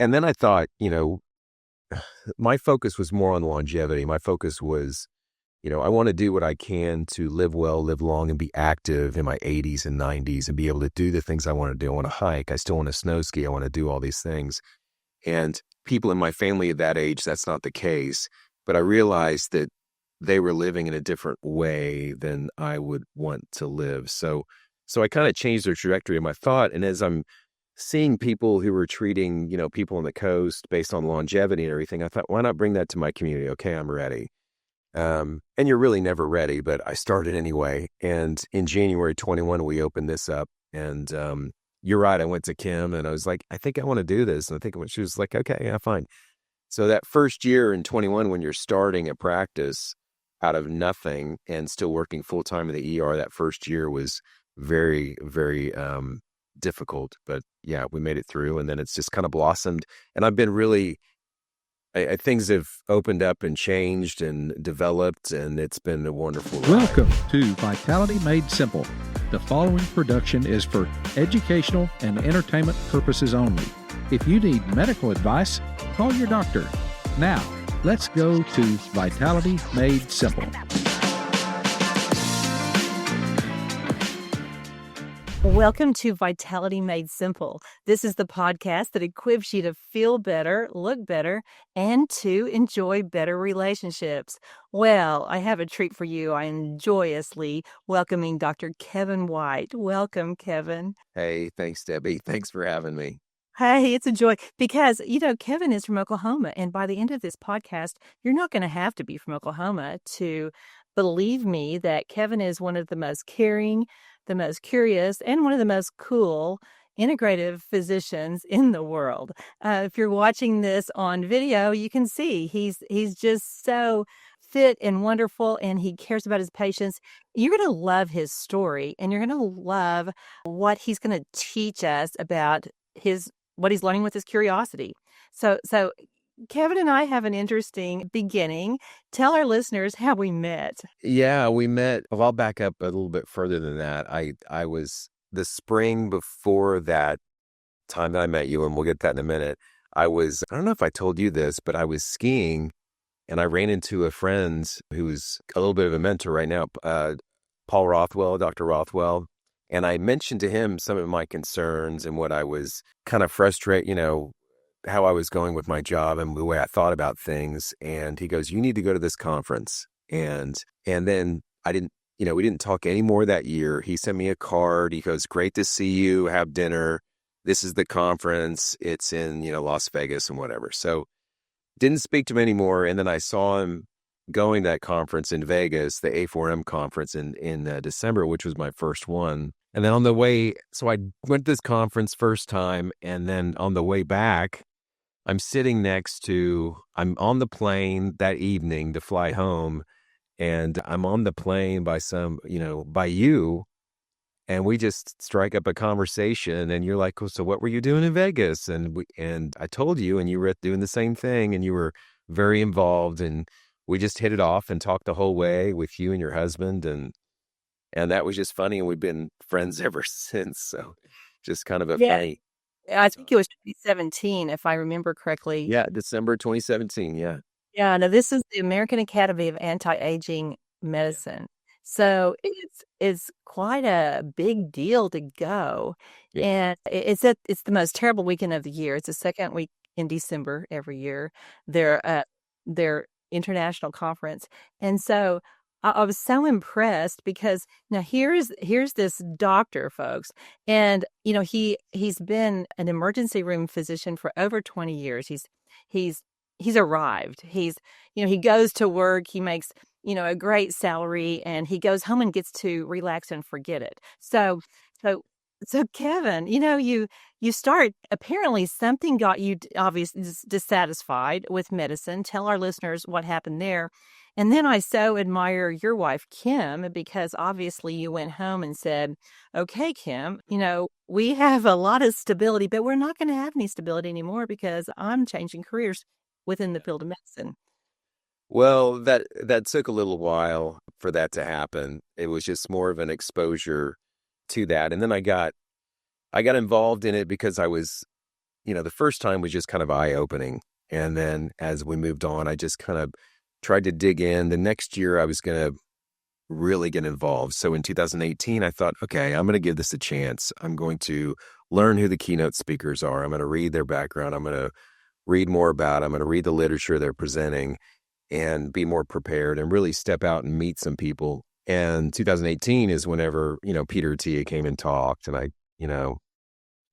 And then I thought, my focus was more on longevity. My focus was, I want to do what I can to live well, live long, and be active in my 80s and 90s and be able to do the things I want to do. I want to hike. I still want to snow ski. I want to do all these things. And people in my family at that age, that's not the case. But I realized that they were living in a different way than I would want to live. So I kind of changed the trajectory of my thought. And as I'm seeing people who were treating, people on the coast based on longevity and everything, I thought, why not bring that to my community? Okay, I'm ready. And you're really never ready, but I started anyway. And in January 21, we opened this up. And you're right. I went to Kim and I was like, I think I want to do this. And I think she was like, okay, yeah, fine. So that first year in 21, when you're starting a practice out of nothing and still working full time in the ER, that first year was very, very difficult. But yeah, we made it through, and then it's just kind of blossomed. And I've been really, things have opened up and changed and developed, and it's been a wonderful ride. Welcome to Vitality Made Simple. The following production is for educational and entertainment purposes only. If you need medical advice, call your doctor. Now, let's go to Vitality Made Simple. Welcome to Vitality Made Simple. This is the podcast that equips you to feel better, look better, and to enjoy better relationships. Well, I have a treat for you. I am joyously welcoming Dr. Kevin White. Welcome, Kevin. Hey, thanks, Debbie. Thanks for having me. Hey, it's a joy because, Kevin is from Oklahoma, and by the end of this podcast, you're not going to have to be from Oklahoma to believe me that Kevin is one of the most caring, the most curious, and one of the most cool integrative physicians in the world. If you're watching this on video, you can see he's just so fit and wonderful, and he cares about his patients. You're going to love his story, and you're going to love what he's going to teach us about what he's learning with his curiosity. So Kevin and I have an interesting beginning. Tell our listeners how we met. Yeah, we met. Well, I'll back up a little bit further than that. I was the spring before that time that I met you, and we'll get that in a minute. I don't know if I told you this, but I was skiing and I ran into a friend who's a little bit of a mentor right now, Paul Rothwell, Dr. Rothwell. And I mentioned to him some of my concerns and what I was kind of frustrated, how I was going with my job and the way I thought about things. And he goes, you need to go to this conference. And then we didn't talk anymore that year. He sent me a card. He goes, great to see you, have dinner. This is the conference. It's in, Las Vegas and whatever. So didn't speak to him anymore. And then I saw him going to that conference in Vegas, the A4M conference in December, which was my first one. And then on the way, so I went to this conference first time. And then on the way back, I'm on the plane that evening to fly home, and I'm on the plane by you, and we just strike up a conversation, and you're like, well, so what were you doing in Vegas? And I told you, and you were doing the same thing, and you were very involved, and we just hit it off and talked the whole way with you and your husband, and that was just funny, and we've been friends ever since, so just kind of a funny. I think it was 2017, if I remember correctly. Yeah, December 2017, yeah. Yeah, now this is the American Academy of Anti-Aging Medicine. So it's quite a big deal to go. Yeah. And it's the most terrible weekend of the year. It's the second week in December every year. Their international conference. And so I was so impressed because now here's this doctor, folks, and he's been an emergency room physician for over 20 years. He's arrived. He goes to work. He makes a great salary, and he goes home and gets to relax and forget it. So Kevin, you start, apparently something got you obviously dissatisfied with medicine. Tell our listeners what happened there. And then I so admire your wife, Kim, because obviously you went home and said, okay, Kim, we have a lot of stability, but we're not going to have any stability anymore because I'm changing careers within the field of medicine. Well, that took a little while for that to happen. It was just more of an exposure to that. And then I got involved in it because I was, the first time was just kind of eye-opening. And then as we moved on, I just kind of tried to dig in. The next year I was going to really get involved. So in 2018, I thought, okay, I'm going to give this a chance. I'm going to learn who the keynote speakers are. I'm going to read their background. I'm going to read more about it. I'm going to read the literature they're presenting and be more prepared and really step out and meet some people. And 2018 is whenever, Peter Attia came and talked, and I,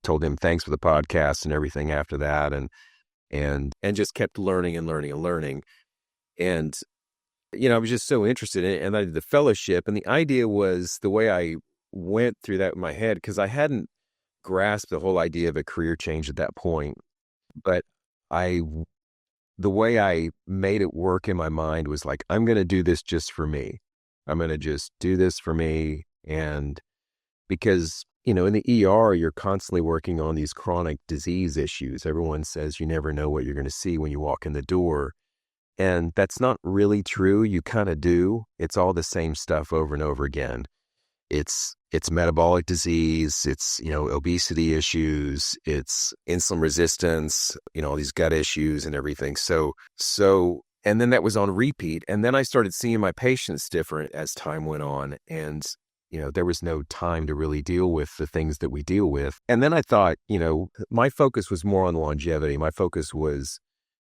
told him thanks for the podcast and everything after that. And just kept learning and learning and learning. And, I was just so interested in it. And I did the fellowship. And the idea was the way I went through that in my head, because I hadn't grasped the whole idea of a career change at that point. But the way I made it work in my mind was like, I'm going to do this just for me. I'm going to just do this for me. And because, in the ER, you're constantly working on these chronic disease issues. Everyone says you never know what you're going to see when you walk in the door. And that's not really true. You kind of do. It's all the same stuff over and over again. It's metabolic disease, it's, obesity issues, it's insulin resistance, all these gut issues and everything. So, and then that was on repeat. And then I started seeing my patients different as time went on. And, there was no time to really deal with the things that we deal with. And then I thought, my focus was more on longevity. My focus was,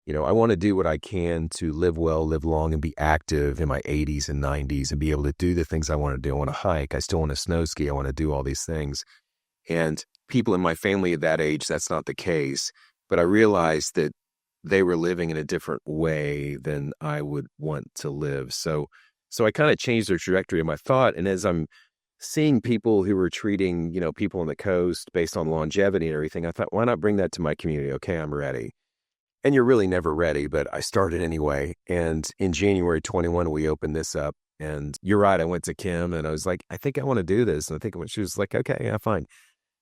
I want to do what I can to live well, live long, and be active in my 80s and 90s and be able to do the things I want to do. I want to hike. I still want to snow ski. I want to do all these things. And people in my family at that age, that's not the case. But I realized that they were living in a different way than I would want to live. So I kind of changed the trajectory of my thought. And as I'm seeing people who were treating, people on the coast based on longevity and everything, I thought, why not bring that to my community? Okay, I'm ready. And you're really never ready, but I started anyway. And in January 21, we opened this up. And you're right, I went to Kim and I was like, I think I want to do this. And she was like, okay, yeah, fine.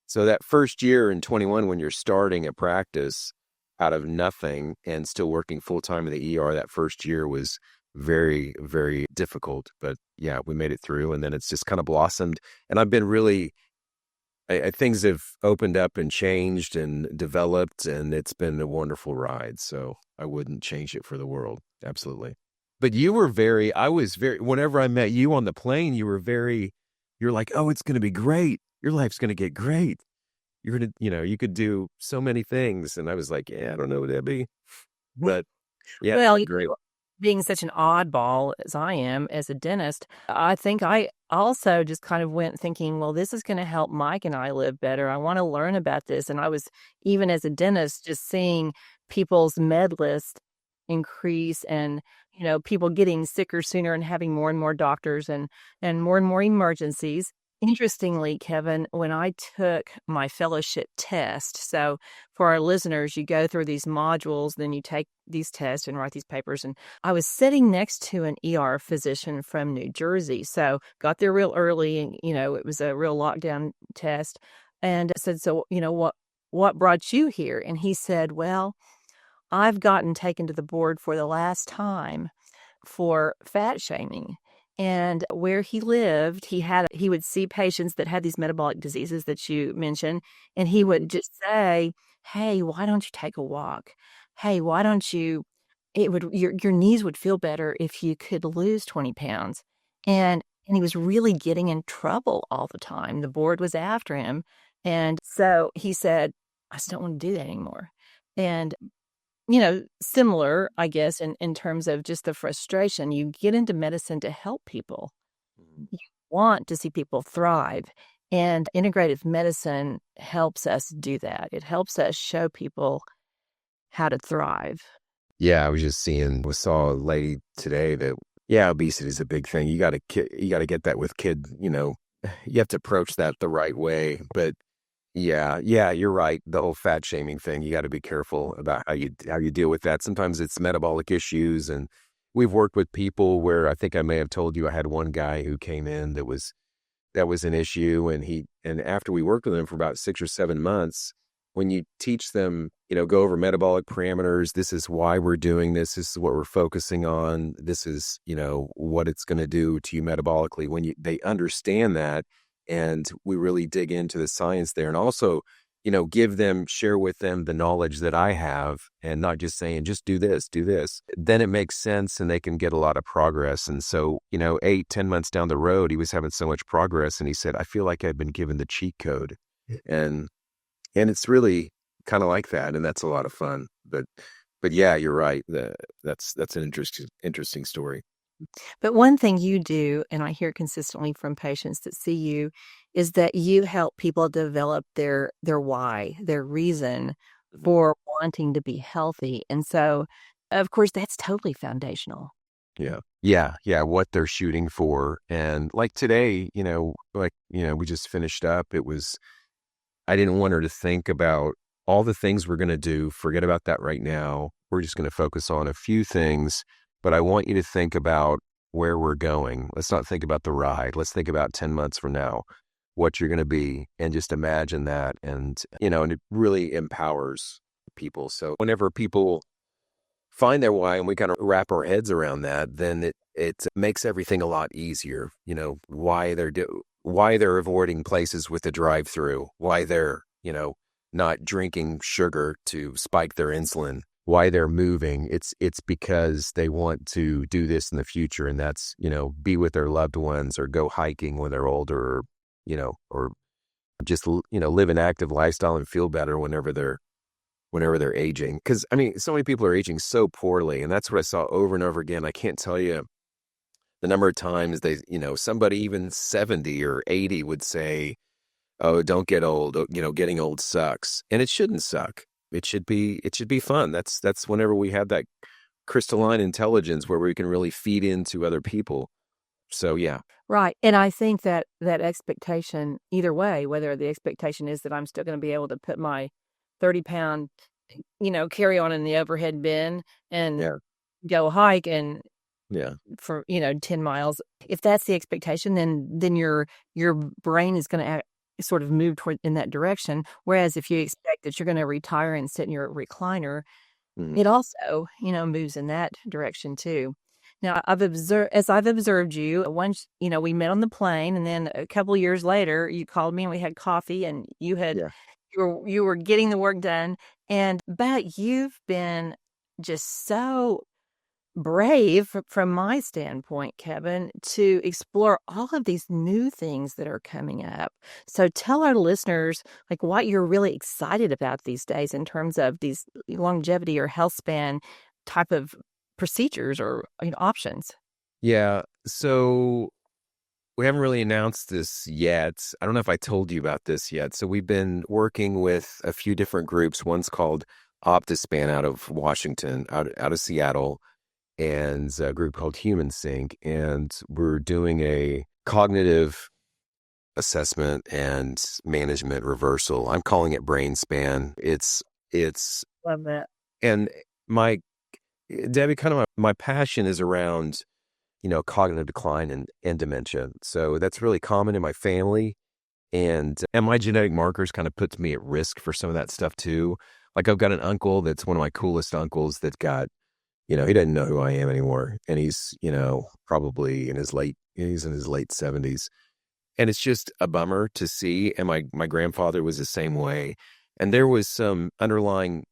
So that first year in 21, when you're starting a practice out of nothing and still working full-time in the ER, that first year was very, very difficult. But yeah, we made it through, and then it's just kind of blossomed. And I've been really, things have opened up and changed and developed, and it's been a wonderful ride. So I wouldn't change it for the world. Absolutely. But whenever I met you on the plane, you're like, oh, it's going to be great. Your life's going to get great. You're going to, you could do so many things. And I was like, yeah, I don't know what that'd be. But yeah, Well, great. Being such an oddball as I am as a dentist, I think I also just kind of went thinking, well, this is going to help Mike and I live better. I want to learn about this. And I was, even as a dentist, just seeing people's med list increase and, people getting sicker sooner and having more and more doctors and more emergencies. Interestingly, Kevin, when I took my fellowship test, so for our listeners, you go through these modules, then you take these tests and write these papers. And I was sitting next to an ER physician from New Jersey. So got there real early and, it was a real lockdown test. And I said, so, what brought you here? And he said, well, I've gotten taken to the board for the last time for fat shaming. And where he lived, he would see patients that had these metabolic diseases that you mentioned, and he would just say, "Hey, why don't you take a walk? Hey, why don't you? Your knees would feel better if you could lose 20 pounds." And he was really getting in trouble all the time. The board was after him, and so he said, "I just don't want to do that anymore." And similar, I guess, in terms of just the frustration. You get into medicine to help people. You want to see people thrive. And integrative medicine helps us do that. It helps us show people how to thrive. Yeah, we saw a lady today that, yeah, obesity is a big thing. You got to get that with you have to approach that the right way. But yeah, you're right. The whole fat shaming thing, you got to be careful about how you deal with that. Sometimes it's metabolic issues, and we've worked with people where I think I may have told you I had one guy who came in that was an issue, and after we worked with him for about 6 or 7 months, when you teach them, go over metabolic parameters, this is why we're doing this is what we're focusing on, this is, what it's going to do to you metabolically, they understand that. And we really dig into the science there. And also, share with them the knowledge that I have and not just saying, just do this, then it makes sense and they can get a lot of progress. And so, 8, 10 months down the road, he was having so much progress and he said, I feel like I've been given the cheat code. And, and it's really kind of like that. And that's a lot of fun. But yeah, you're right. That's an interesting story. But one thing you do, and I hear consistently from patients that see you, is that you help people develop their why, their reason for wanting to be healthy. And so, of course, that's totally foundational. Yeah. Yeah. Yeah. What they're shooting for. And like today, we just finished up. I didn't want her to think about all the things we're going to do. Forget about that right now. We're just going to focus on a few things, but I want you to think about where we're going. Let's not think about the ride. Let's think about 10 months from now, what you're going to be, and just imagine that. And it really empowers people. So whenever people find their why and we kind of wrap our heads around that, then it makes everything a lot easier. Why they're avoiding places with the drive-through, why they're, not drinking sugar to spike their insulin, why they're moving. It's because they want to do this in the future. And that's, be with their loved ones or go hiking when they're older, or just, live an active lifestyle and feel better whenever they're aging. Because, so many people are aging so poorly. And that's what I saw over and over again. I can't tell you the number of times somebody even 70 or 80 would say, oh, don't get old. Getting old sucks. And it shouldn't suck. It should be fun. That's whenever we have that crystalline intelligence where we can really feed into other people. So, yeah. Right. And I think that expectation, either way, whether the expectation is that I'm still going to be able to put my 30-pound, carry on in the overhead bin and go hike and for 10 miles. If that's the expectation, then your brain is going to sort of move toward in that direction. Whereas if you expect that you're going to retire and sit in your recliner, it also moves in that direction too. Now I've observed you once. We met on the plane, and then a couple of years later, you called me and we had coffee, and you were getting the work done, but you've been just so brave from my standpoint, Kevin, to explore all of these new things that are coming up. So tell our listeners what you're really excited about these days in terms of these longevity or health span type of procedures or options. Yeah. So we haven't really announced this yet. I don't know if I told you about this yet. So we've been working with a few different groups. One's called OptiSpan out of Washington, out of Seattle, and a group called Human Sync. And we're doing a cognitive assessment and management reversal. I'm calling it brain span. It's Love that. And Debbie, kind of my passion is around, cognitive decline and dementia. So that's really common in my family. And my genetic markers kind of puts me at risk for some of that stuff too. Like I've got an uncle that's one of my coolest uncles that got, he doesn't know who I am anymore. And he's, probably he's in his late 70s. And it's just a bummer to see. And my grandfather was the same way. And there was some underlying,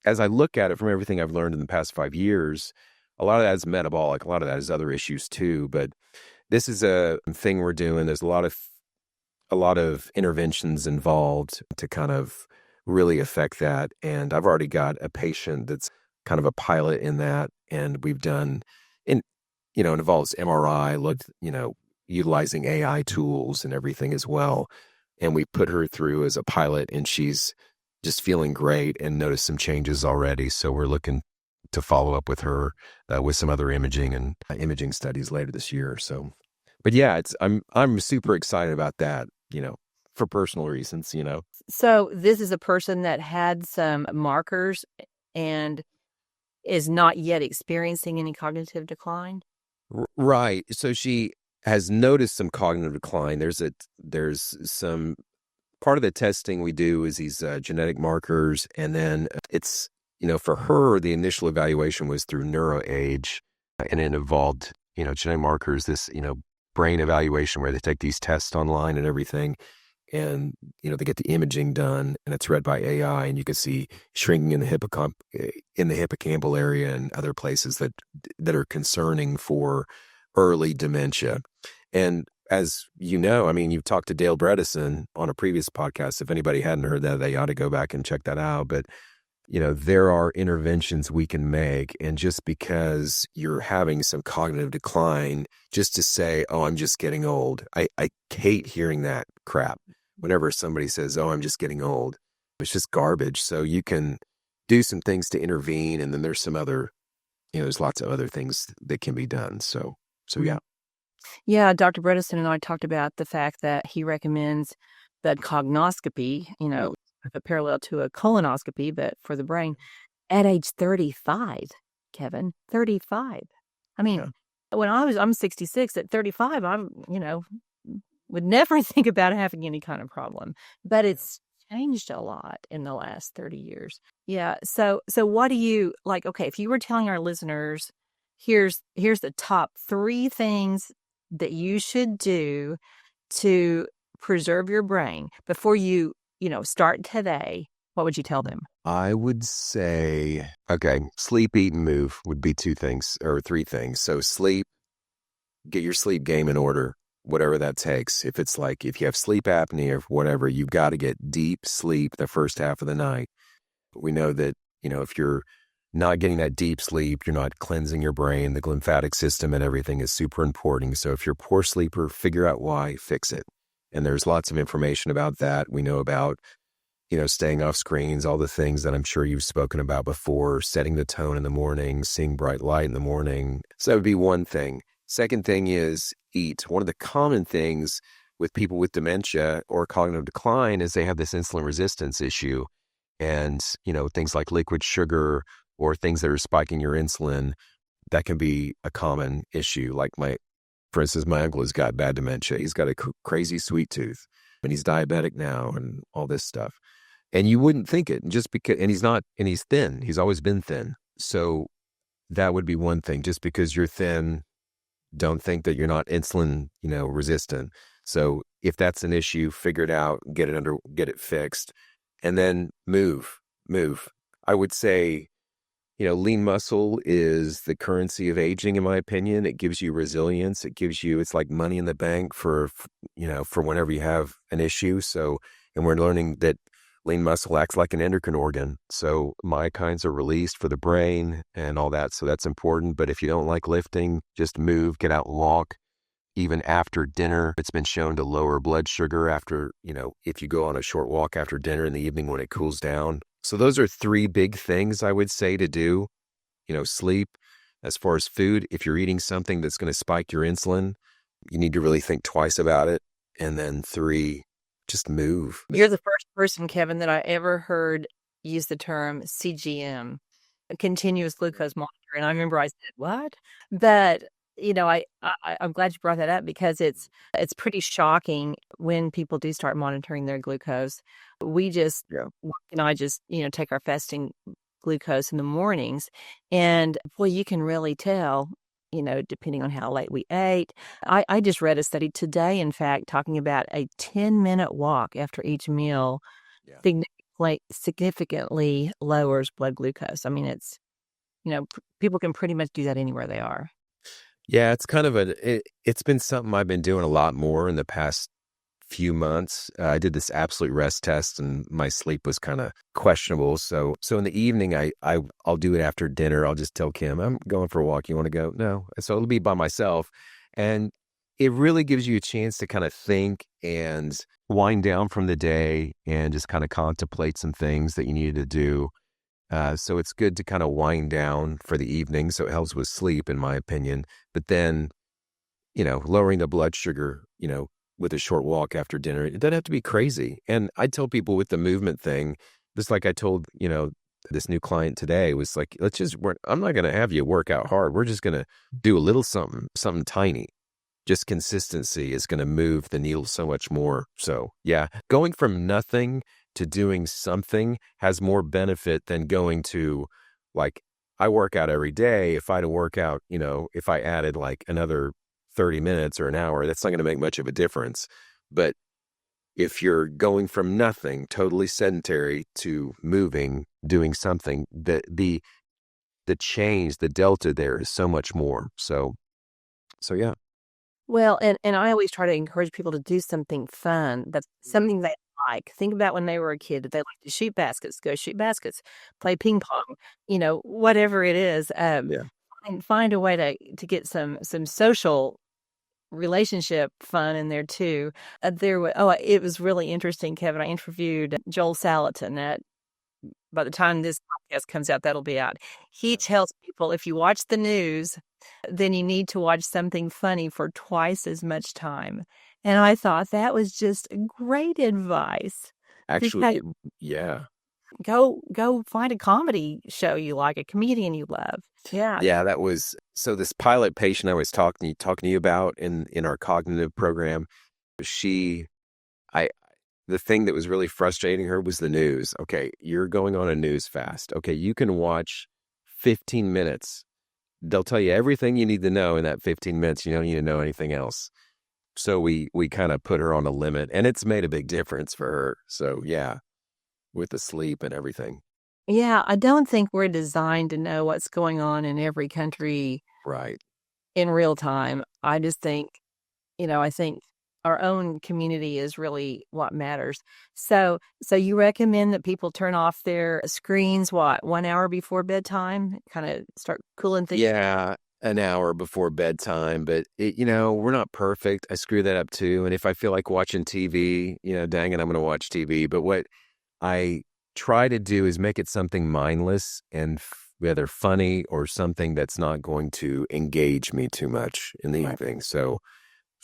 as I look at it from everything I've learned in the past 5 years, a lot of that is metabolic. A lot of that is other issues too. But this is a thing we're doing. There's a lot of interventions involved to kind of really affect that. And I've already got a patient that's kind of a pilot in that. And we've done, it involves MRI, looked, utilizing AI tools and everything as well. And we put her through as a pilot, and she's just feeling great and noticed some changes already. So we're looking to follow up with her with some other imaging studies later this year. So, but yeah, I'm super excited about that, for personal reasons, So this is a person that had some markers and is not yet experiencing any cognitive decline? Right. So she has noticed some cognitive decline. There's some part of the testing we do is these genetic markers. And then it's, for her, the initial evaluation was through NeuroAge, and it involved, genetic markers, this, brain evaluation where they take these tests online and everything. and, they get the imaging done and it's read by AI, and you can see shrinking in the hippocampal area and other places that are concerning for early dementia. And as you know, I mean, you've talked to Dale Bredesen on a previous podcast. If anybody hadn't heard that, they ought to go back and check that out. But there are interventions we can make. And just because you're having some cognitive decline, just to say, oh, I'm just getting old. I hate hearing that crap. Whenever somebody says, oh, I'm just getting old, it's just garbage. So you can do some things to intervene. And then there's some other, there's lots of other things that can be done. So yeah. Yeah, Dr. Bredesen and I talked about the fact that he recommends that cognoscopy, a parallel to a colonoscopy, but for the brain, at age 35, Kevin, 35. I mean, when I'm 66, at 35, would never think about having any kind of problem. But it's changed a lot in the last 30 years. Yeah. So what do you like? Okay, if you were telling our listeners, here's the top 3 things that you should do to preserve your brain before you start today, what would you tell them? I would say, okay, sleep, eat, and move would be 2 things or 3 things. So sleep, get your sleep game in order, whatever that takes. If it's like, if you have sleep apnea or whatever, you've got to get deep sleep the first half of the night. We know that, if you're not getting that deep sleep, you're not cleansing your brain, the lymphatic system and everything is super important. So if you're a poor sleeper, figure out why, fix it. And there's lots of information about that. We know about, staying off screens, all the things that I'm sure you've spoken about before, setting the tone in the morning, seeing bright light in the morning. So that would be one thing. Second thing is eat. One of the common things with people with dementia or cognitive decline is they have this insulin resistance issue. And, things like liquid sugar or things that are spiking your insulin, that can be a common issue. Like for instance, my uncle has got bad dementia. He's got a crazy sweet tooth and he's diabetic now and all this stuff. And you wouldn't think it just because, and he's thin. He's always been thin. So that would be one thing. Just because you're thin, don't think that you're not insulin, resistant. So if that's an issue, figure it out, get it fixed, and then move. I would say, lean muscle is the currency of aging, in my opinion. It gives you resilience. It's like money in the bank for whenever you have an issue. So, and we're learning that lean muscle acts like an endocrine organ. So myokines are released for the brain and all that. So that's important. But if you don't like lifting, just move, get out and walk. Even after dinner, it's been shown to lower blood sugar after, if you go on a short walk after dinner in the evening when it cools down. So those are 3 big things I would say to do. Sleep. As far as food, if you're eating something that's going to spike your insulin, you need to really think twice about it. And then 3, just move. You're the first person, Kevin, that I ever heard use the term CGM, a continuous glucose monitor. And I remember I said, what? But, I'm glad you brought that up because it's pretty shocking when people do start monitoring their glucose. We just, and I just, take our fasting glucose in the mornings. And boy, you can really tell, depending on how late we ate. I just read a study today, in fact, talking about a 10-minute walk after each meal significantly lowers blood glucose. I mean, it's, people can pretty much do that anywhere they are. Yeah, it's kind of it's been something I've been doing a lot more in the past few months. I did this absolute rest test and my sleep was kind of questionable. So in the evening, I'll do it after dinner. I'll just tell Kim, I'm going for a walk. You want to go? No. So it'll be by myself. And it really gives you a chance to kind of think and wind down from the day and just kind of contemplate some things that you needed to do. So it's good to kind of wind down for the evening. So it helps with sleep, in my opinion. But then, lowering the blood sugar, with a short walk after dinner, it doesn't have to be crazy. And I tell people with the movement thing, just like I told, this new client today, was like, I'm not going to have you work out hard. We're just going to do a little something tiny. Just consistency is going to move the needle so much more. So yeah, going from nothing to doing something has more benefit than going to, like, I work out every day. If I had to work out, if I added like another 30 minutes or an hour, that's not going to make much of a difference. But if you're going from nothing, totally sedentary, to moving, doing something, the change, the delta there is so much more. So yeah. Well, and I always try to encourage people to do something fun, that's something they like. Think about when they were a kid, that they like to shoot baskets, go shoot baskets, play ping pong, whatever it is. Yeah. And find a way to get some social relationship fun in there too. It was really interesting, Kevin. I interviewed Joel Salatin. That by the time this podcast comes out, that'll be out. He tells people, if you watch the news, then you need to watch something funny for twice as much time. And I thought that was just great advice. Actually, Because yeah. go find a comedy show you like, a comedian you love. Yeah. Yeah, that was so this pilot patient I was talking to you about in our cognitive program, she I the thing that was really frustrating her was the news. Okay, you're going on a news fast. Okay, you can watch 15 minutes. They'll tell you everything you need to know in that 15 minutes. You don't need to know anything else. So we kind of put her on a limit, and it's made a big difference for her. So yeah, with the sleep and everything. Yeah, I don't think we're designed to know what's going on in every country Right. in real time. I just think, I think our own community is really what matters. So you recommend that people turn off their screens, what, 1 hour before bedtime? Kind of start cooling things. Yeah, an hour before bedtime, but we're not perfect. I screw that up too. And if I feel like watching TV, dang it, I'm going to watch TV. But what I try to do is make it something mindless and whether funny or something that's not going to engage me too much in the Right. evening. So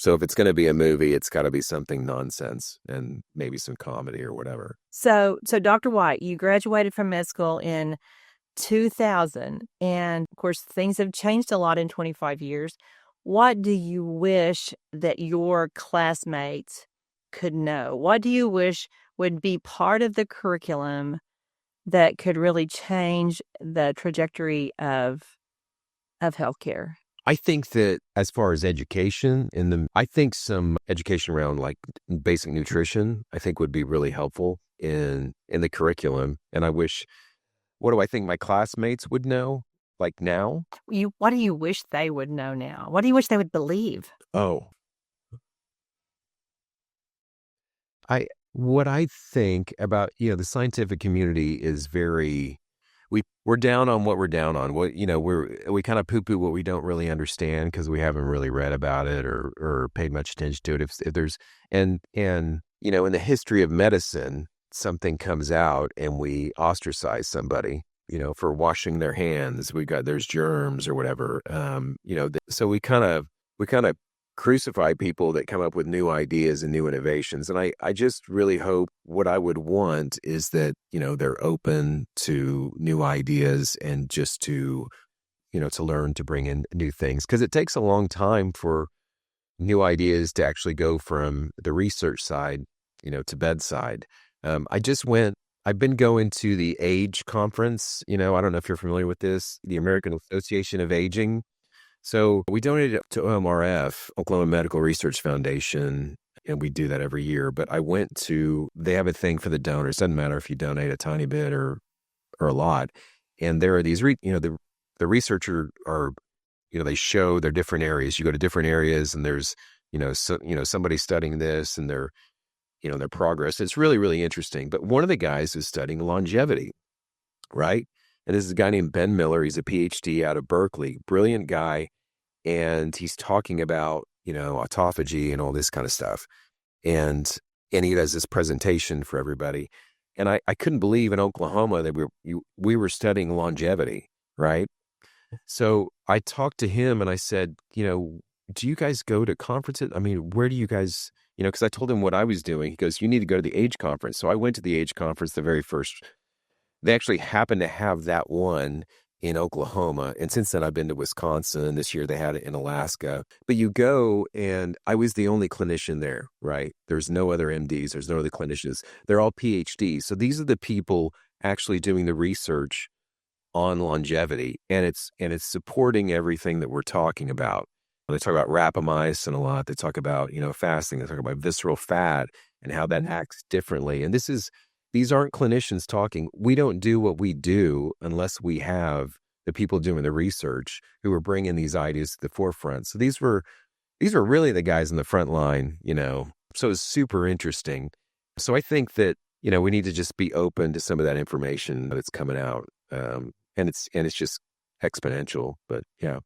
if it's going to be a movie, it's got to be something nonsense and maybe some comedy or whatever. So Dr. White, you graduated from med school in 2000, and of course things have changed a lot in 25 years. What do you wish that your classmates could know? What do you wish would be part of the curriculum that could really change the trajectory of healthcare? I think that as far as education I think some education around like basic nutrition, I think would be really helpful in the curriculum. And what do I think my classmates would know like now? What do you wish they would know now? What do you wish they would believe? Oh, what I think about, the scientific community is we're down on what we're down on. We kind of poo-poo what we don't really understand because we haven't really read about it or paid much attention to it. If there's, and, in the history of medicine, something comes out and we ostracize somebody, for washing their hands. There's germs or whatever. So we kind of crucify people that come up with new ideas and new innovations. And I just really hope what I would want is that, they're open to new ideas and just to learn to bring in new things. Because it takes a long time for new ideas to actually go from the research side, to bedside. I've been going to the AGE conference. I don't know if you're familiar with this, the American Association of Aging. So we donated it to OMRF, Oklahoma Medical Research Foundation, and we do that every year. But they have a thing for the donors. Doesn't matter if you donate a tiny bit or a lot. And there are these, the researchers are, they show their different areas. You go to different areas and there's, somebody studying this and their progress. It's really, really interesting. But one of the guys is studying longevity, right? And this is a guy named Ben Miller. He's a PhD out of Berkeley, brilliant guy. And he's talking about, autophagy and all this kind of stuff. And he does this presentation for everybody. And I couldn't believe in Oklahoma that we were studying longevity, right? So I talked to him and I said, do you guys go to conferences? I mean, where do you guys, because I told him what I was doing. He goes, you need to go to the AGE conference. So I went to the AGE conference, the very first. They actually happened to have that one in Oklahoma. And since then, I've been to Wisconsin. This year, they had it in Alaska. But you go, and I was the only clinician there, right? There's no other MDs. There's no other clinicians. They're all PhDs. So these are the people actually doing the research on longevity. And it's supporting everything that we're talking about. They talk about rapamycin a lot. They talk about, fasting. They talk about visceral fat. and how that acts differently. And these aren't clinicians talking. We don't do what we do unless we have the people doing the research who are bringing these ideas to the forefront. So these were really the guys in the front line, So it's super interesting. So I think that, we need to just be open to some of that information that's coming out. And it's just exponential, but yeah.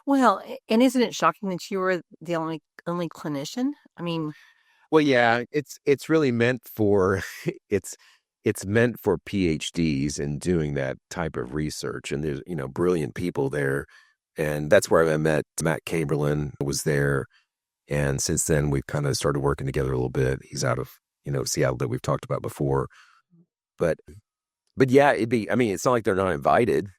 Well, and isn't it shocking that you were the only clinician? I mean, Well, yeah, it's really meant for it's it's meant for PhDs in doing that type of research, and there's brilliant people there, and that's where I met Matt Caberlin was there, and since then we've kind of started working together a little bit. He's out of Seattle that we've talked about before, but yeah, I mean, it's not like they're not invited,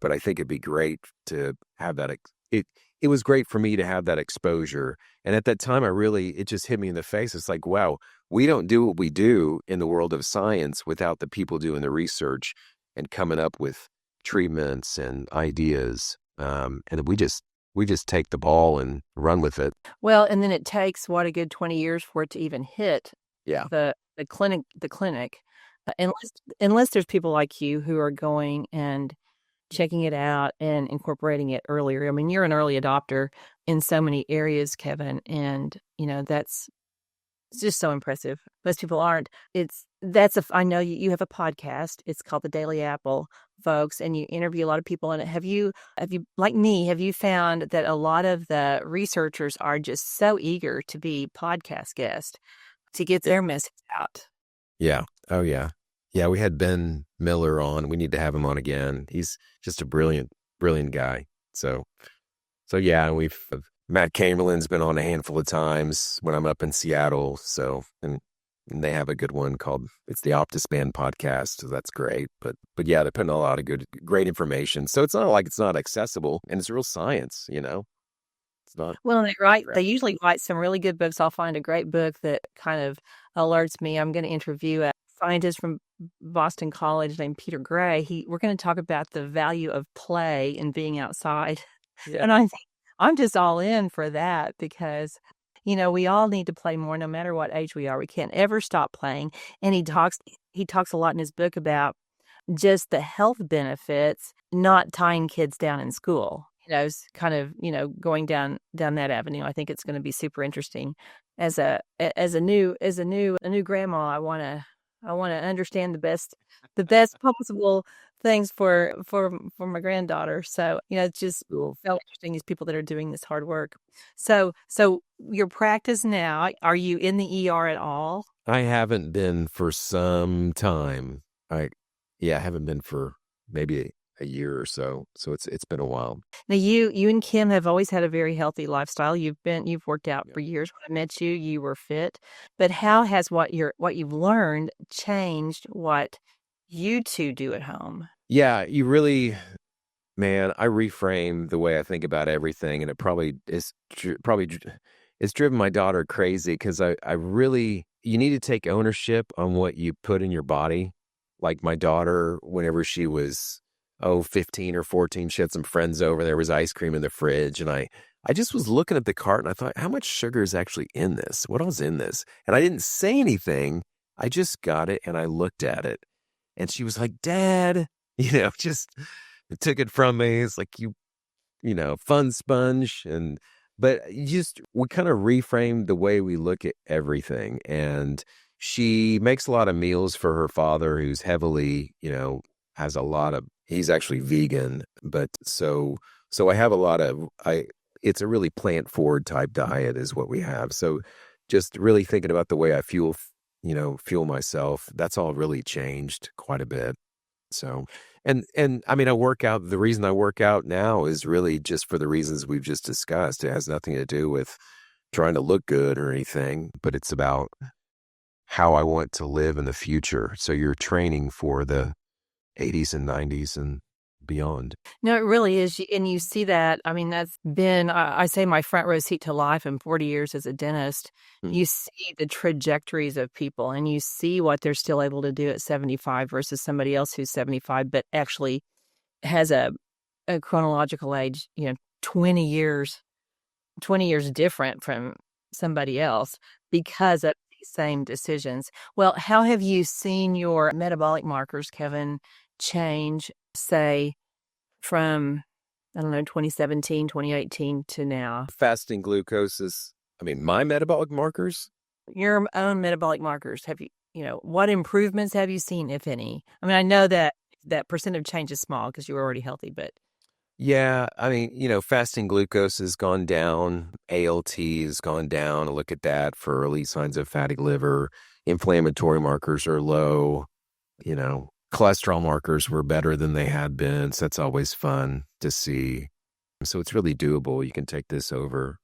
but I think it'd be great to have that. It was great for me to have that exposure. And at that time, it just hit me in the face. It's like, wow, we don't do what we do in the world of science without the people doing the research and coming up with treatments and ideas. And we just take the ball and run with it. well, and then it takes what a good 20 years for it to even hit Yeah. the clinic. Unless there's people like you who are going and checking it out and incorporating it earlier. I mean, you're an early adopter in so many areas, Kevin, and that's it's just so impressive. Most people aren't. I know you have a podcast. It's called The Daily Apple, folks, and you interview a lot of people in it. Have you like me, have you found that a lot of the researchers are just so eager to be podcast guests to get their message out? Yeah. Oh, yeah. Yeah, we had Ben Miller on. We need to have him on again. He's just a brilliant, brilliant guy. So yeah, and Matt Camerlin's been on a handful of times when I'm up in Seattle. And they have a good one called it's the Optus Band podcast. So that's great. But yeah, they're putting a lot of great information. So it's not like it's not accessible, and it's real science. It's not. Well, they usually write some really good books. I'll find a great book that kind of alerts me. I'm going to interview a scientist from Boston College named Peter Gray. We're going to talk about the value of play and being outside. Yeah. And I'm just all in for that because, we all need to play more no matter what age we are. We can't ever stop playing. And he talks a lot in his book about just the health benefits, not tying kids down in school. It's kind of, going down that avenue. I think it's going to be super interesting. As a new grandma, I want to understand the best possible things for my granddaughter. So, it's just Cool. so interesting, these people that are doing this hard work. So your practice now, are you in the ER at all? I haven't been for some time. I haven't been for maybe a year or so. So it's been a while. Now you and Kim have always had a very healthy lifestyle. You've worked out Yeah. for years. When I met you, you were fit. But how has what you've learned changed what you two do at home? Yeah, you really, man, I reframe the way I think about everything, and it probably it's driven my daughter crazy because I really, you need to take ownership on what you put in your body. Like my daughter, whenever she was 15 or 14, she had some friends over. There was ice cream in the fridge, and I just was looking at the cart and I thought, how much sugar is actually in this? What else in this? And I didn't say anything. I just got it and I looked at it, and she was like, "Dad," just took it from me. It's like fun sponge. But we kind of reframed the way we look at everything. And she makes a lot of meals for her father, who's heavily, he's actually vegan. But so I have it's a really plant forward type diet is what we have. So just really thinking about the way I fuel myself, that's all really changed quite a bit. So, and I mean, the reason I work out now is really just for the reasons we've just discussed. It has nothing to do with trying to look good or anything, but it's about how I want to live in the future. So you're training for the 80s and 90s and beyond. No, it really is. And you see that. I mean, that's been, I say my front row seat to life in 40 years as a dentist. You see the trajectories of people and you see what they're still able to do at 75 versus somebody else who's 75, but actually has a chronological age, 20 years different from somebody else because of these same decisions. Well, how have you seen your metabolic markers, Kevin, change, say, from, I don't know, 2017, 2018 to now? Fasting glucose is, I mean, my metabolic markers. Your own metabolic markers, have you, what improvements have you seen, if any? I mean, I know that percent of change is small because you were already healthy, but Yeah, I mean, fasting glucose has gone down, ALT has gone down. Look at that for early signs of fatty liver. Inflammatory markers are low. Cholesterol markers were better than they had been. So that's always fun to see. So it's really doable. You can take this over.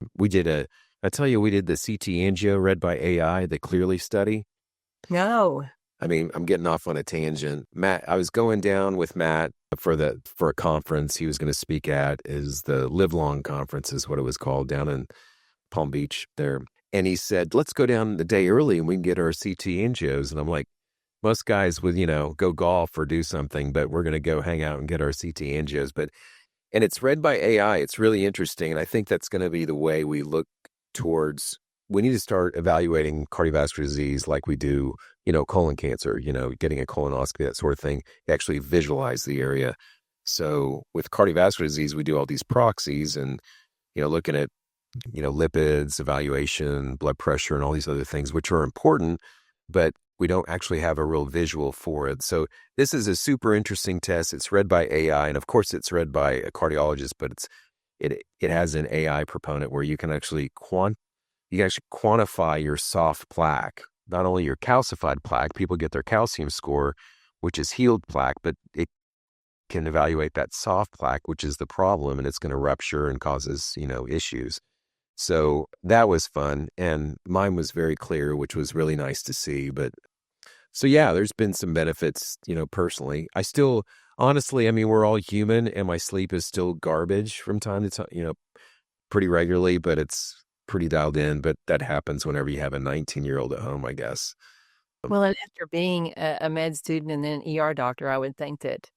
I tell you, we did the CT angio read by AI, the Clearly study. no. I mean, I'm getting off on a tangent. Matt, I was going down with Matt for a conference he was going to speak at, is the Live Long conference is what it was called, down in Palm Beach there. And he said, let's go down the day early and we can get our CT angios. And I'm like, most guys would, go golf or do something, but we're going to go hang out and get our CT angios. And it's read by AI. It's really interesting. And I think that's going to be the way we look towards, we need to start evaluating cardiovascular disease like we do, colon cancer, getting a colonoscopy, that sort of thing, actually visualize the area. So with cardiovascular disease, we do all these proxies and, looking at, lipids, evaluation, blood pressure, and all these other things, which are important, but we don't actually have a real visual for it. So this is a super interesting test. It's read by AI, and of course it's read by a cardiologist, but it has an AI proponent where you can actually quantify your soft plaque, not only your calcified plaque. People get their calcium score, which is healed plaque, but it can evaluate that soft plaque, which is the problem, and it's going to rupture and causes, issues. So that was fun, and mine was very clear, which was really nice to see. But so yeah, there's been some benefits, personally. I still, honestly, I mean, we're all human, and my sleep is still garbage from time to time, pretty regularly, but it's pretty dialed in. But that happens whenever you have a 19-year-old at home, I guess. Well, and after being a med student and then ER doctor, I would think that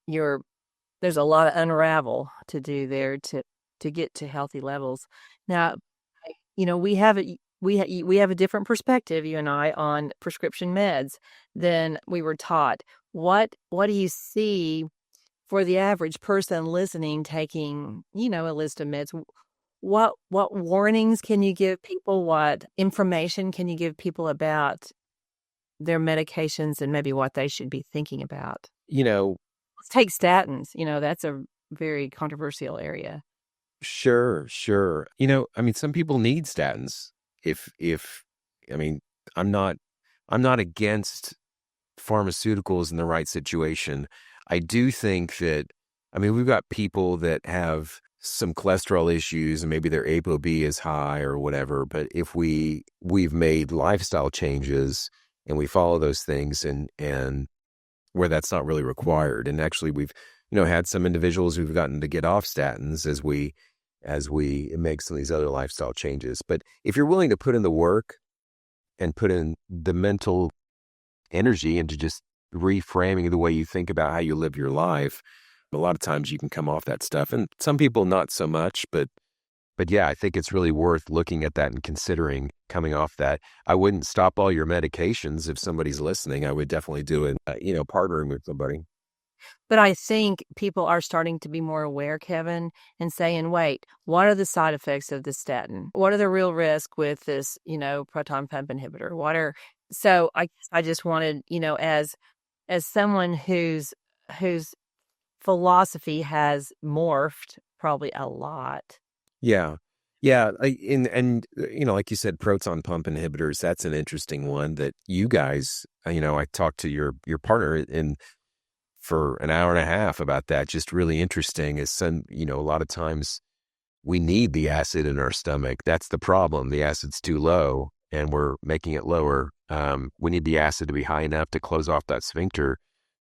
there's a lot of unravel to do there to get to healthy levels. Now, we have a different perspective, you and I, on prescription meds than we were taught. What do you see for the average person listening, taking, a list of meds? What warnings can you give people? What information can you give people about their medications and maybe what they should be thinking about? Let's take statins. That's a very controversial area. Sure. I mean, some people need statins. I mean, I'm not against pharmaceuticals in the right situation. I do think that, I mean, we've got people that have some cholesterol issues and maybe their ApoB is high or whatever. But if we've made lifestyle changes and we follow those things and where that's not really required. And actually we've, had some individuals who've gotten to get off statins as we make some of these other lifestyle changes. But if you're willing to put in the work and put in the mental energy into just reframing the way you think about how you live your life, a lot of times you can come off that stuff. And some people not so much, but yeah, I think it's really worth looking at that and considering coming off that. I wouldn't stop all your medications if somebody's listening. I would definitely do it, partnering with somebody. But I think people are starting to be more aware, Kevin, and saying, wait, what are the side effects of the statin? What are the real risks with this, proton pump inhibitor? So I just wanted, as someone whose philosophy has morphed probably a lot. Yeah. And like you said, proton pump inhibitors, that's an interesting one that you guys, I talked to your partner for an hour and a half about that. Just really interesting is a lot of times we need the acid in our stomach. That's the problem. The acid's too low and we're making it lower. We need the acid to be high enough to close off that sphincter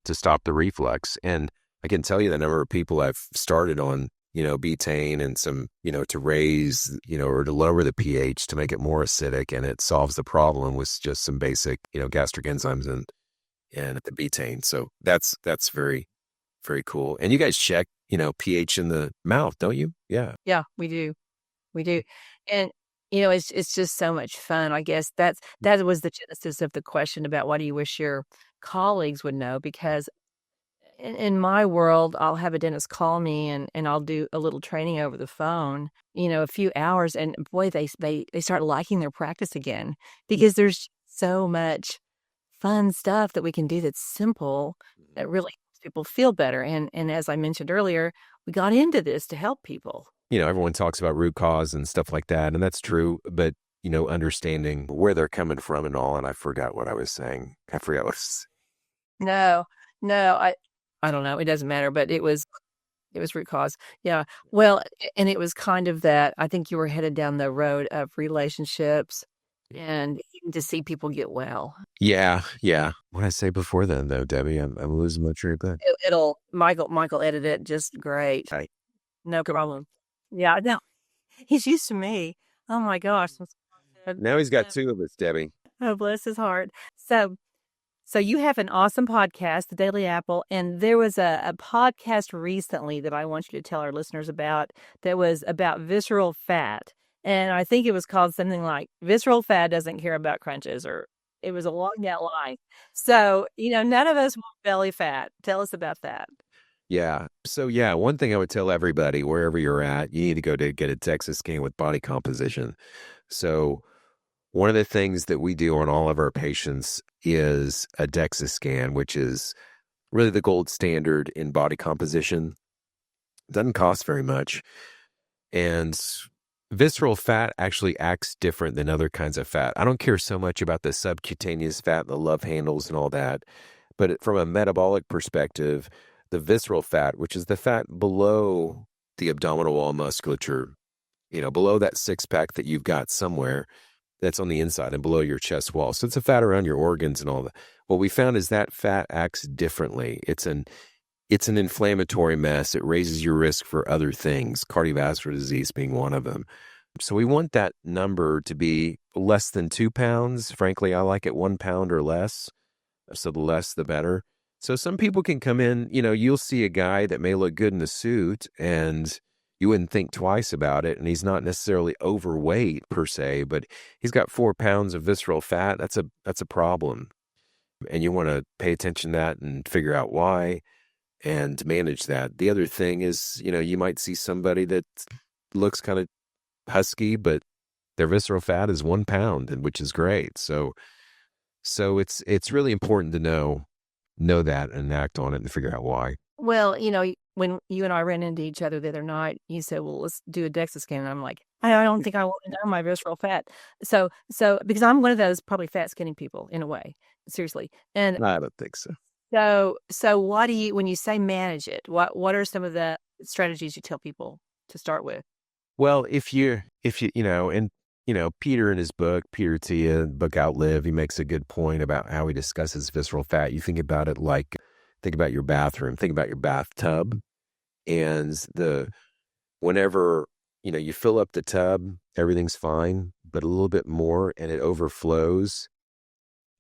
to stop the reflux. And I can tell you the number of people I've started on, betaine and some, to raise, or to lower the pH to make it more acidic, and it solves the problem with just some basic, gastric enzymes and the betaine. So that's very, very cool. And you guys check, pH in the mouth, don't you? Yeah. Yeah, we do. We do. And It's just so much fun. I guess that was the genesis of the question about what do you wish your colleagues would know, because in my world, I'll have a dentist call me and I'll do a little training over the phone, a few hours, and boy, they start liking their practice again because there's so much fun stuff that we can do that's simple that really makes people feel better. And as I mentioned earlier, we got into this to help people. Everyone talks about root cause and stuff like that, and that's true, but understanding where they're coming from and all, and I forgot what I was saying. I forgot what No, no, I don't know. It doesn't matter, but it was root cause. Yeah. Well, and it was kind of that I think you were headed down the road of relationships and even to see people get well. Yeah, yeah. What did I say before then, though, Debbie? I'm losing my train of thought. It'll Michael edited it just great. I, No problem. Yeah, no, he's used to me. Oh my gosh. That's so good. now he's got two of us, Debbie. Oh, bless his heart. So you have an awesome podcast, The Daily Apple, and there was a podcast recently that I want you to tell our listeners about that was about visceral fat. And I think it was called something like Visceral Fat Doesn't Care About Crunches, or it was along that line. So, none of us want belly fat. Tell us about that. Yeah. So, yeah, one thing I would tell everybody, wherever you're at, you need to go to get a DEXA scan with body composition. So, one of the things that we do on all of our patients is a DEXA scan, which is really the gold standard in body composition. Doesn't cost very much. And visceral fat actually acts different than other kinds of fat. I don't care so much about the subcutaneous fat, the love handles and all that. But from a metabolic perspective, the visceral fat, which is the fat below the abdominal wall musculature, below that six pack that you've got somewhere, that's on the inside and below your chest wall. So it's a fat around your organs and all that. What we found is that fat acts differently. It's an inflammatory mess. It raises your risk for other things, cardiovascular disease being one of them. So we want that number to be less than 2 pounds. Frankly, I like it 1 pound or less. So the less, the better. So some people can come in, you'll see a guy that may look good in a suit and you wouldn't think twice about it. And he's not necessarily overweight per se, but he's got 4 pounds of visceral fat. That's a problem. And you want to pay attention to that and figure out why and manage that. The other thing is, you might see somebody that looks kind of husky, but their visceral fat is 1 pound, and which is great. So it's really important to know that and act on it and figure out why. Well, when you and I ran into each other the other night, you said, "Well, let's do a DEXA scan." And I'm like, I don't think I want to know my visceral fat. So because I'm one of those probably fat skinny people in a way, seriously. And I don't think so. so what when you say manage it, what are some of the strategies you tell people to start with? Well, if you and Peter in his book, Peter Tia, book Outlive, he makes a good point about how he discusses visceral fat. You think about it like, think about your bathroom, think about your bathtub, and whenever, you fill up the tub, everything's fine, but a little bit more and it overflows,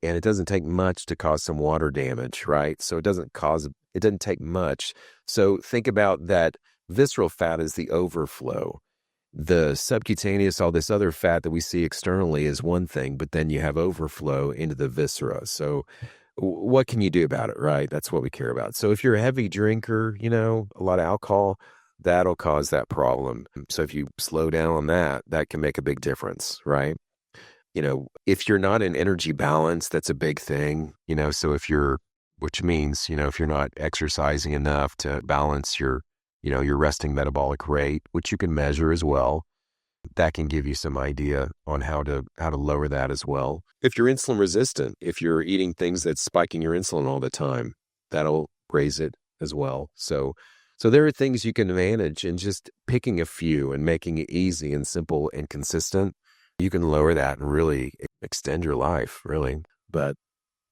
and it doesn't take much to cause some water damage, right? So it doesn't take much. So think about that visceral fat as the overflow. The subcutaneous, all this other fat that we see externally is one thing, but then you have overflow into the viscera. So what can you do about it, right? That's what we care about. So if you're a heavy drinker, a lot of alcohol, that'll cause that problem. So if you slow down on that can make a big difference, right? If you're not in energy balance, that's a big thing, so which means, if you're not exercising enough to balance your resting metabolic rate, which you can measure as well, that can give you some idea on how to lower that as well. If you're insulin resistant, if you're eating things that's spiking your insulin all the time, that'll raise it as well. So there are things you can manage, and just picking a few and making it easy and simple and consistent, you can lower that and really extend your life, really,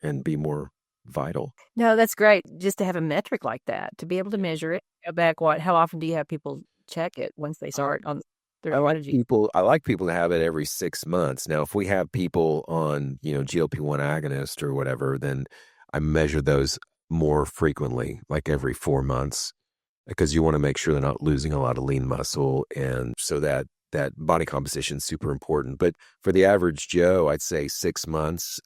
and be more vital. No, that's great. Just to have a metric like that, to be able to measure it. Go back, how often do you have people check it once they start on their strategy? I like people to have it every 6 months. Now, if we have people on, GLP-1 agonist or whatever, then I measure those more frequently, like every 4 months, because you want to make sure they're not losing a lot of lean muscle, and so that that body composition is super important. But for the average Joe, I'd say 6 months,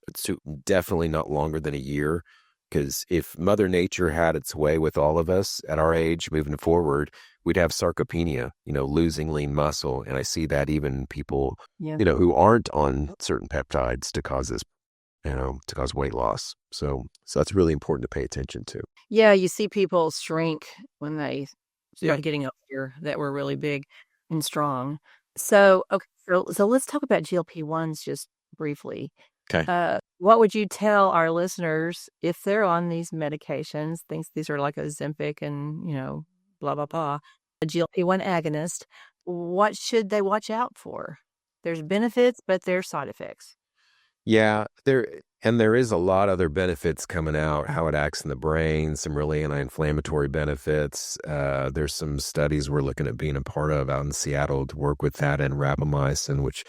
definitely not longer than a year. Because if Mother Nature had its way with all of us at our age moving forward, we'd have sarcopenia, losing lean muscle. And I see that even in people, Yeah. who aren't on certain peptides to cause this, to cause weight loss. So that's really important to pay attention to. Yeah, you see people shrink when they Yeah. start getting older that were really big and strong. So, okay, so let's talk about GLP-1s just briefly. Okay. What would you tell our listeners if they're on these medications, thinks these are like Ozempic and, blah, blah, blah, a GLP-1 agonist, what should they watch out for? There's benefits, but there's side effects. Yeah, there is a lot of other benefits coming out, how it acts in the brain, some really anti-inflammatory benefits. There's some studies we're looking at being a part of out in Seattle to work with that and rapamycin, which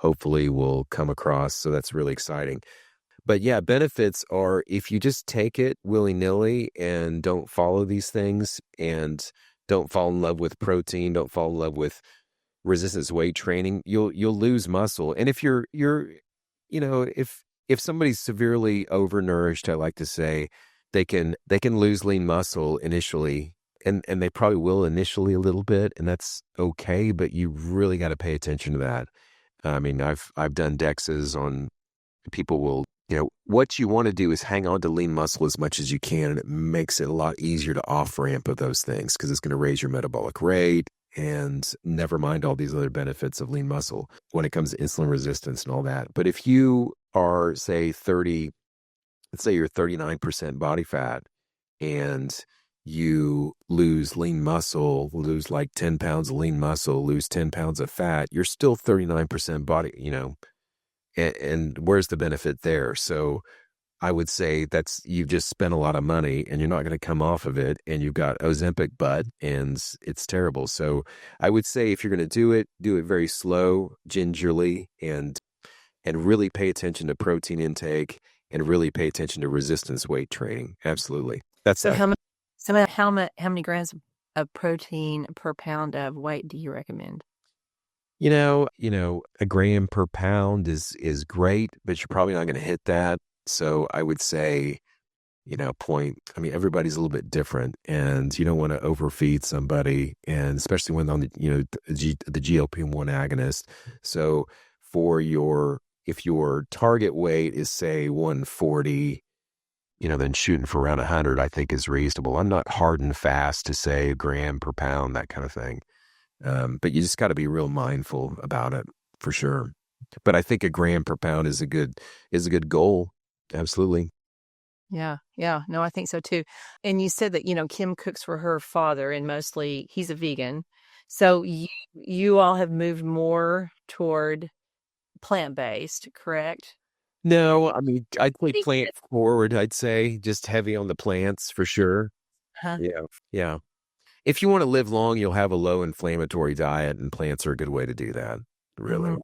hopefully will come across. So that's really exciting. But yeah, benefits are if you just take it willy-nilly and don't follow these things and don't fall in love with protein, don't fall in love with resistance weight training, you'll lose muscle. And if you're if somebody's severely overnourished, I like to say they can lose lean muscle initially, and they probably will initially a little bit, and that's okay, but you really got to pay attention to that. I mean, I've done DEXAs on people will, what you want to do is hang on to lean muscle as much as you can, and it makes it a lot easier to off ramp of those things because it's going to raise your metabolic rate. And never mind all these other benefits of lean muscle when it comes to insulin resistance and all that. But if you are, say, let's say you're 39% body fat and you lose lean muscle, lose like 10 pounds of lean muscle, lose 10 pounds of fat, you're still 39% body, and where's the benefit there? So I would say you've just spent a lot of money and you're not going to come off of it, and you've got Ozempic butt and it's terrible. So I would say if you're going to do it very slow, gingerly, and really pay attention to protein intake and really pay attention to resistance weight training. Absolutely. So how many grams of protein per pound of weight do you recommend? A gram per pound is great, but you're probably not going to hit that. So I would say, everybody's a little bit different, and you don't want to overfeed somebody, and especially when on the, the GLP-1 agonist. So if your target weight is say 140, then shooting for around 100, I think is reasonable. I'm not hard and fast to say a gram per pound, that kind of thing. But you just got to be real mindful about it for sure. But I think a gram per pound is a good goal. Absolutely. Yeah. Yeah. No, I think so too. And you said that, Kim cooks for her father and mostly he's a vegan. So you all have moved more toward plant-based, correct? No, I mean, I'd play Think plant that- forward, I'd say, just heavy on the plants for sure. Huh? Yeah. Yeah. If you want to live long, you'll have a low inflammatory diet, and plants are a good way to do that. Really. Mhm.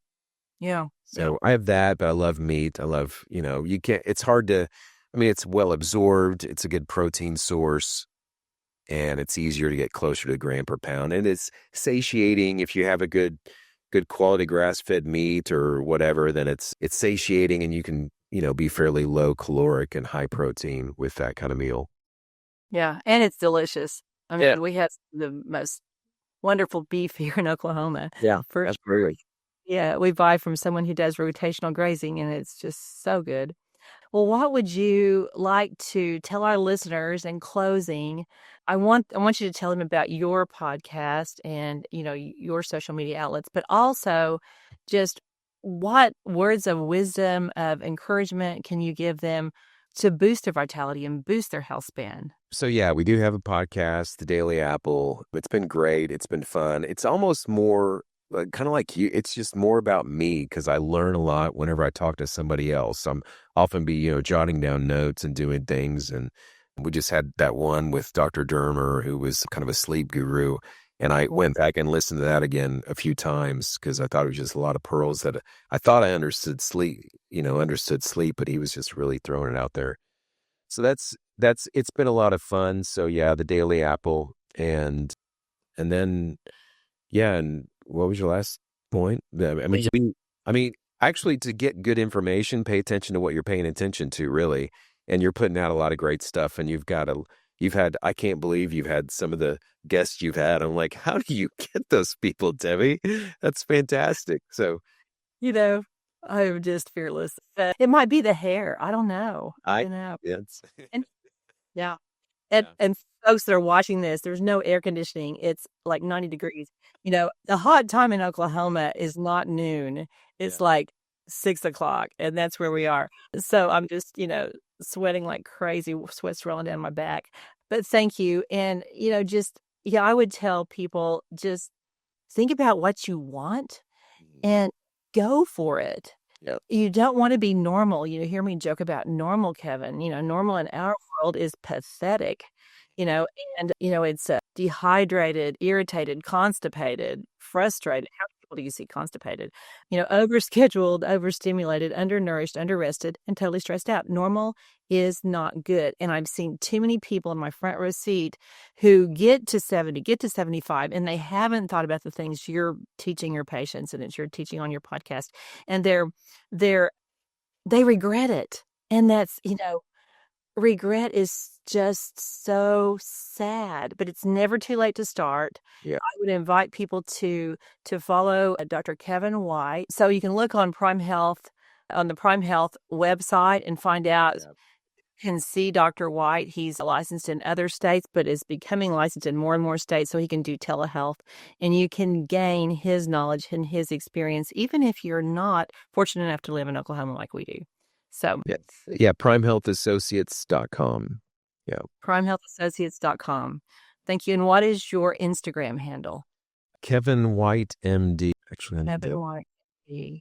Yeah. So I have that, but I love meat. I love, it's hard to, it's well absorbed. It's a good protein source, and it's easier to get closer to a gram per pound. And it's satiating if you have a good quality grass-fed meat or whatever, then it's satiating, and you can, be fairly low caloric and high protein with that kind of meal. Yeah. And it's delicious. I mean, Yeah. we have the most wonderful beef here in Oklahoma. Yeah, For absolutely. Yeah, we buy from someone who does rotational grazing, and it's just so good. Well, what would you like to tell our listeners in closing? I want you to tell them about your podcast and, your social media outlets, but also just what words of wisdom, of encouragement can you give them to boost their vitality and boost their health span? So yeah, we do have a podcast, The Daily Apple. It's been great. It's been fun. It's almost more kind of like you. It's just more about me because I learn a lot whenever I talk to somebody else. I'm often jotting down notes and doing things. And we just had that one with Dr. Dermer, who was kind of a sleep guru. And I went back and listened to that again a few times because I thought it was just a lot of pearls that I thought I understood sleep, but he was just really throwing it out there. So it's been a lot of fun. So yeah, the Daily Apple, and then yeah, and what was your last? point. I mean, actually, to get good information, pay attention to what you're paying attention to, really. And you're putting out a lot of great stuff. And I can't believe you've had some of the guests you've had. I'm like, how do you get those people, Debbie? That's fantastic. So You know, I'm just fearless. It might be the hair. I don't know. I, You know, it's, and yeah. yeah, And folks that are watching this, there's no air conditioning. It's like 90 degrees. The hot time in Oklahoma is not noon. yeah. It's like 6 o'clock, and that's where we are. So I'm just, sweating like crazy, sweat's rolling down my back. But thank you. And, I would tell people just think about what you want and go for it. Yep. You don't want to be normal. Hear me joke about normal, Kevin. Normal in our world is pathetic, you know, and, it's dehydrated, irritated, constipated, frustrated. How many people do you see constipated? Overscheduled, overstimulated, undernourished, underrested, and totally stressed out. Normal is not good. And I've seen too many people in my front row seat who get to 70, get to 75, and they haven't thought about the things you're teaching your patients and it's you're teaching on your podcast. And they regret it. And that's, regret is just so sad, but it's never too late to start. Yeah. I would invite people to follow Dr. Kevin White. So you can look on Prime Health, on the Prime Health website, and find out. Yeah. You can see Dr. White. He's licensed in other states, but is becoming licensed in more and more states, so he can do telehealth. And you can gain his knowledge and his experience, even if you're not fortunate enough to live in Oklahoma like we do. So Yeah, primehealthassociates.com. Yeah. primehealthassociates.com. Thank you. And what is your Instagram handle? Kevin White, MD. Actually, Kevin White MD.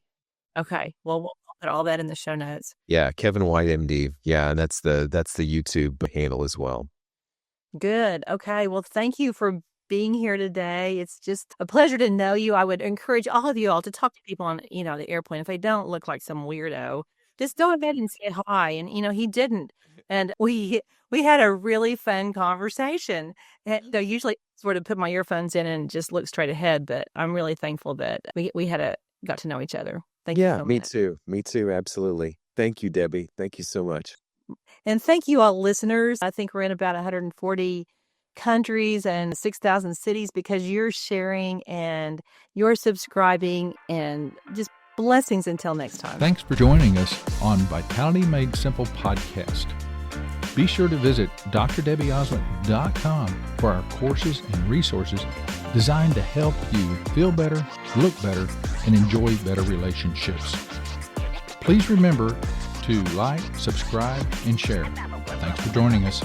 Okay. Well, we'll put all that in the show notes. yeah, Kevin White, MD. Yeah, and that's the YouTube handle as well. Good. Okay. Well, thank you for being here today. It's just a pleasure to know you. I would encourage all of you all to talk to people on, the airplane. If they don't look like some weirdo, just go ahead and say hi. And, he didn't. And we had a really fun conversation. And usually sort of put my earphones in and just look straight ahead. But I'm really thankful that we got to know each other. Thank you so much. Me too. Me too. Absolutely. Thank you, Debbie. Thank you so much. And thank you all listeners. I think we're in about 140 countries and 6,000 cities because you're sharing and you're subscribing, and just blessings until next time. Thanks for joining us on Vitality Made Simple podcast. Be sure to visit drdebbieosment.com for our courses and resources designed to help you feel better, look better, and enjoy better relationships. Please remember to like, subscribe, and share. Thanks for joining us.